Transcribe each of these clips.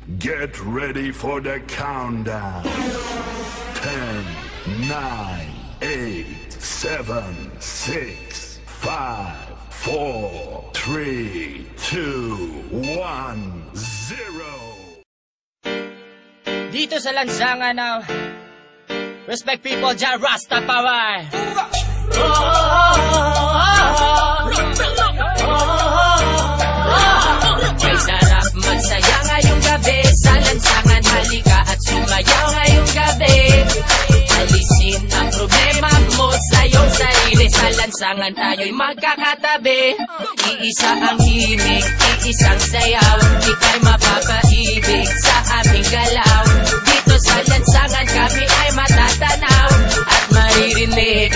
Get ready for the countdown. 10, 9, 8, 7, 6, 5, 4, 3, 2, 1, 0. Dito sa lansangan ng Respect People, Jah Rastafari. May sarap magsaya ngayong gabi sa lansangan, halika at sumayaw ngayong gabi. Alisin ang problema mo sa iyong sarili, sa lansangan tayo'y magkakatabi. Iisa ang himig, iisang sayaw, ika'y mapapaibig sa aming galaw. Dito sa lansangan kami ay matatanaw at maririnig.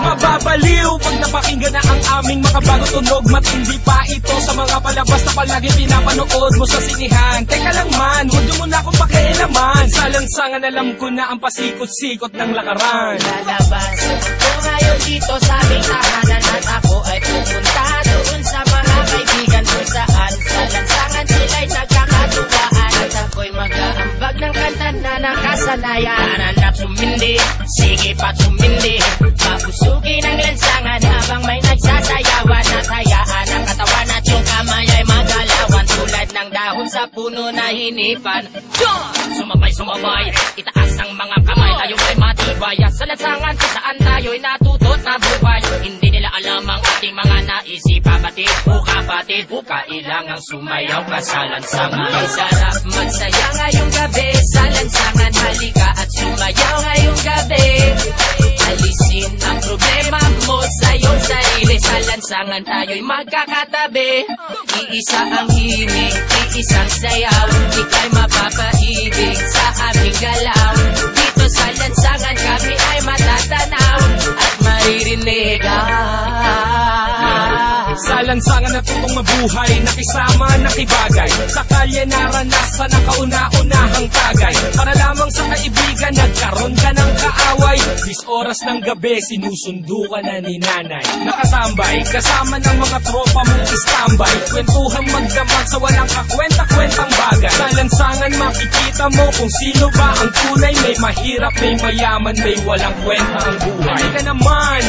Mababaliw pag napakinggan na ang aming makabagong tunog. Matindi pa ito sa mga palabas na palagi pinapanood mo sa sinihan. Teka lang man, huwag mo na akong pakialaman. Sa lansangan alam ko na ang pasikot-sikot ng lakaran. Lalabas ko ngayon dito sa aming tahanan at ako ay pupunta doon sa mga kaibigan kung saan sa lansangan sila'y nagkakatuwaan. At ako'y mag-aambag ng kanta na nakasanayan. Nananap sumindi, sige pa't sumindi, papusugin ang lansangan habang may nagsasayawan. At hayaan ang katawan at yung kamay ay magalawan tulad ng dahon sa puno na hinipan. Sumabay, itaas ang mga kamay, tayo ay matibay. Sa lansangan kung saan tayo'y natutot na buhay. Hindi nila alam ang ating mga naisipa. Batid, kailangang sumayaw ka sa lansangan. May sarap magsaya ngayong gabi sa lansangan, halika at sumayaw ngayong gabi. Alisin ang problema mo sa iyong sarili, sa lansangan tayo'y magkakatabi. Iisa ang himig, iisang sayaw, ika'y mapapaibig sa aming galaw. Dito sa lansangan kami ay matatanaw at maririnig. Sa lansangan natutong mabuhay, nakisama, nakibagay. Sa kalye naranasan ang kauna-unahang tagay. Para lamang sa kaibigan, nagkaroon ka ng kaaway. 10 oras ng gabi, sinusundo ka na ni nanay. Nakatambay, kasama ng mga tropa mong istambay. Kwentuhang magdamag sa walang kakwenta-kwentang bagay. Sa lansangan makikita mo kung sino ba ang tunay. May mahirap, may mayaman, may walang kwenta ang buhay. Halika naman,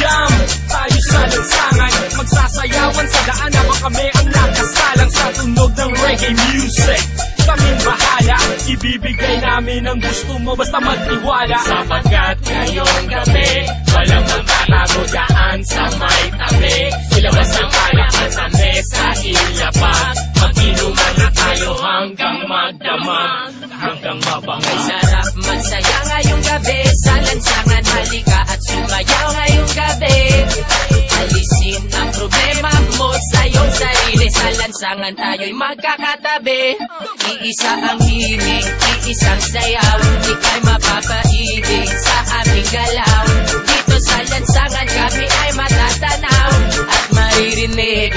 jam, tayo sa lansangan. Magsasayawan sa daan habang kami ang nakasalang sa tunog ng reggae music. Kaming bahala, ibibigay namin ang gusto mo basta magtiwala. Sapagkat ngayong gabi, walang magtatago dyan sa may tabi. Ilabas ang alakan sa mesa, ilapat. Mag-inuman na tayo hanggang magdamag, hanggang mabangay. May sarap magsaya ngayong gabi sa lansangan, halika at sumayaw ngayong gabi. Alisin ang problema mo sa iyong sarili, sa lansangan tayo'y magkakatabi. Iisa ang himig, iisang sayaw, ika'y mapapaibig sa aming galaw. Dito sa lansangan kami ay matatanaw at maririnig.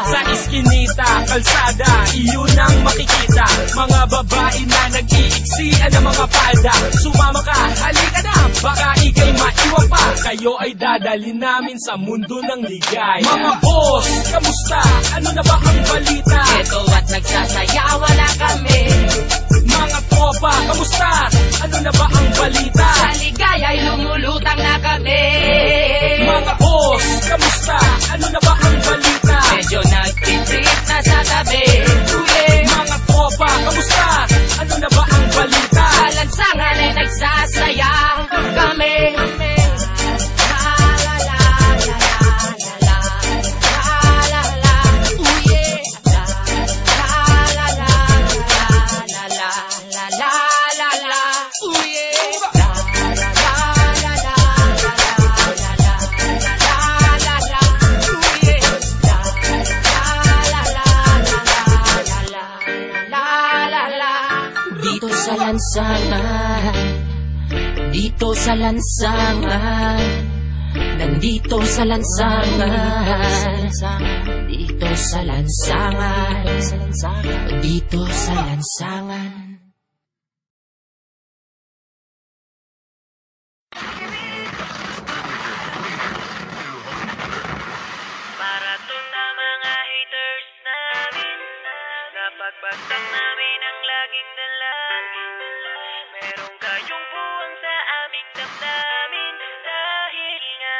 Sa iskinita, kalsada, iyon ang makikita. Mga babae na nag-iiksian ng mga palda. Sumama ka, halika na, baka ika'y maiwan pa. Kayo ay dadalhin namin sa mundo ng ligay. Mga boss, kamusta? Ano na ba ang balita? Ito at nagsasayawan na kami. Mga tropa, kamusta? Ano na ba ang balita? Sa ligaya'y lumulutang na kami. Mga boss, kamusta? Ano na ba ang balita? Medyo nagtitrip na sa tabi. Mga tropa, kamusta? Ano na ba ang balita? Sa lansangan ay nagsasaya kami. Dito sa lansangan, nandito sa lansangan, dito sa lansangan, dito sa lansangan. Para to sa mga haters na Napagbagsak namin ang laging dalangin. Merong kayong buwang sa aming damdamin. Dahil nga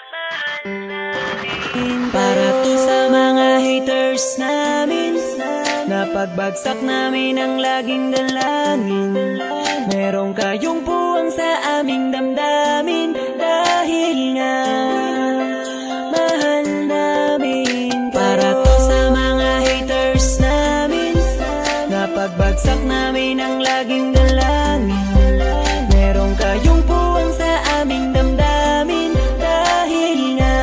mahal namin. Para to sa mga haters namin, napagbagsak namin ang laging dalangin. Merong kayong puwang sa aming damdamin. Dahil nga mahal namin. Para to sa mga haters namin, napagbagsak namin ang laging dalangin. Merong kayong puwang sa aming damdamin. Dahil nga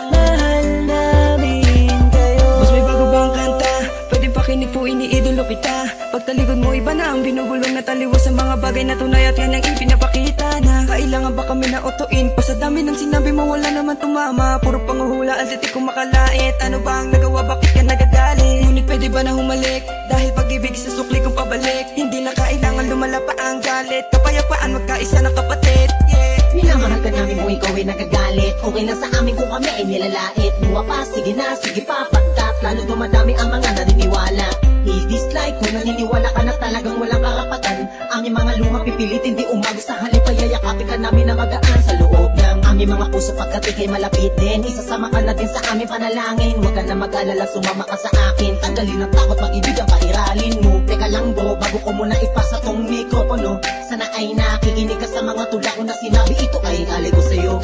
mahal namin kayo. Mas may bago bang kanta? Pwede pakinig po, iniidolo kita. Pagtalikod mo iba na ang binubulong na taliwas sa mga bagay na tunay at yan ang ipinapakita na kailangan ba kami na otoin? Pa sa dami ng sinabi mo wala naman tumama. Puro panguhula at di ko makalait. Ano ba ang nagawa, bakit ka nagagalit? Ngunit pwede ba na humalik? Dahil pag-ibig sa sukli kong pabalik. Hindi na kailangan lumala pa ang galit. Kapayapaan magkaisa ng kapatid, yeah. Minamahal ka namin kung ikaw ay nagagalit. Okay lang sa amin kung kami ay nilalait. Buwa pa, sige na, sige pa, pagkat lalo dumadami ang mga naniniwala. I-dislike kung naniniwala ka na talagang walang karapatan. Aming mga luha pipilitin di umago sa halip ay yayakapin ka namin na magaan sa loob ng aming mga puso pagkat ikay malapit din. Isasama ka na din sa aming panalangin. Huwag ka na mag-alala, sumama ka sa akin. Tanggalin ang takot, mag-ibig ang pairalin mo. Teka lang bro, bago ko muna ipasa tong mikropono. Sana ay nakikinig ka sa mga tula ko na sinabi. Ito ay aligo sa'yo.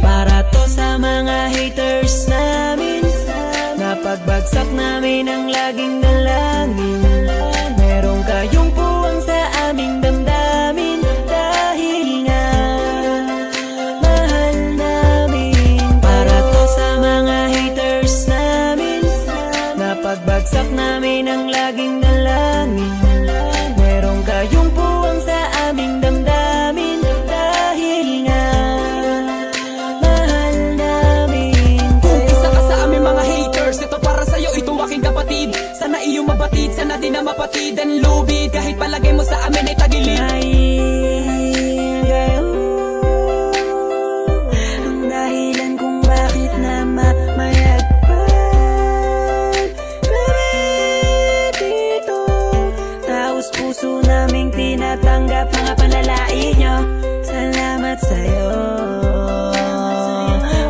Para to sa mga haters namin, napagbagsak namin ang laging dalangin. Merong kayong puwang sa aming damdamin. Dahil nga mahal namin. Para to sa mga haters namin, napagbagsak namin ang laging dalangin. Merong kayong puwang sa aming damdamin. Dahil nga mahal namin. Kung isa ka sa aming mga haters, ito para sa'yo, ito aking kapatid. Sana iyong mabatid, sana din na mapatid ang lubid. Kahit palagay mo sa amin ay tagilid. Ang dahilan kung bakit na mamayagpag kami dito. Taos puso naming tinatanggap mga panlalait nyo. Salamat sa'yo.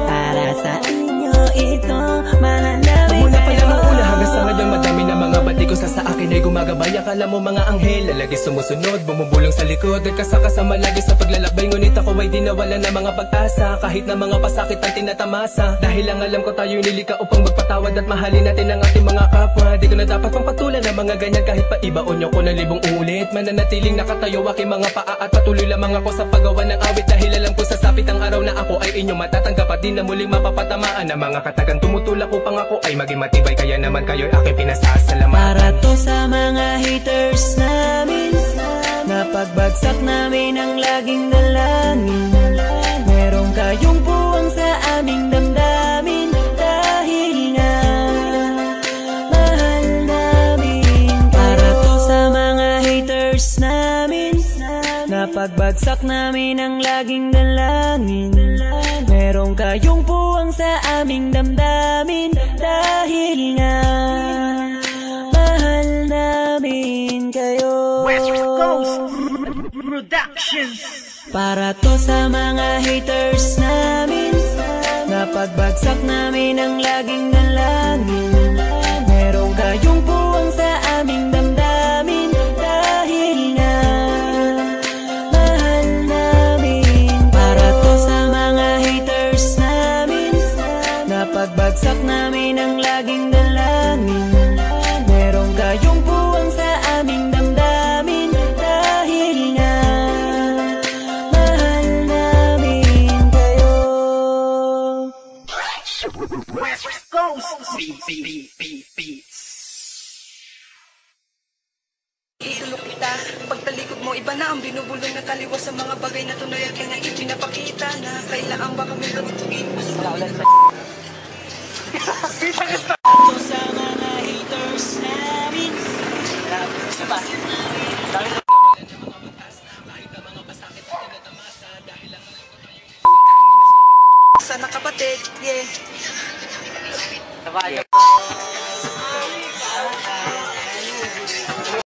Para sa inyo ito, mahal namin Mula pa lang kayo. ang una hanggang sa ngayon, madami na mga bati ko sa akin ay gumagabay. Akala mo mga anghel, lalagi sumusunod, bumubulong sa likod. Nagkasakasama lagi sa paglalakbay, ngunit ako ay di nawala ng mga pag-asa. Kahit na mga pasakit ang tinatamasa. Dahil lang alam ko tayo'y nilika upang magpatawad at mahalin natin ang ating mga kapwa. Di ko na dapat pang patulan ng mga ganyan kahit pa ibaon nyo ko na libong ulit. Mananatiling nakatayo aking mga paa at patuloy lamang ako sa paggawa ng awit. Dahil alam ko sasapit ang araw na ako ay inyong matatanggap at di na muling mapapatamaan ng mga katagang tumutulak upang ako ay maging matibay. Kaya naman kayo'y aking pinasasalamatan. Para to sa mga haters namin, napagbagsak namin ang laging dalangin. Merong kayong puwang sa aming damdamin. Dahil nga mahal namin. Para to sa mga haters namin, napagbagsak namin ang laging dalangin. Merong kayong puwang sa aming damdamin. Dahil nga mahal namin kayo. West Coast Productions. Para to sa mga haters namin, napagbagsak namin ang laging dalangin. Merong kayong puwang sa aming damdamin. Dahil nga mahal namin. Para to sa mga haters namin, napagbagsak namin ang laging dalangin. Merong kayong puwang sa aming damdamin. Dahil nga mahal namin kayo. West Coast Beats. Idolo kita, pagtalikod mo iba na ang binubulong na taliwas sa mga bagay na tunay at yan ang ipinapakita na kailangan ba kami ganituin. Ito sa mga haters namin. Diba? Sana kapatid, yeah.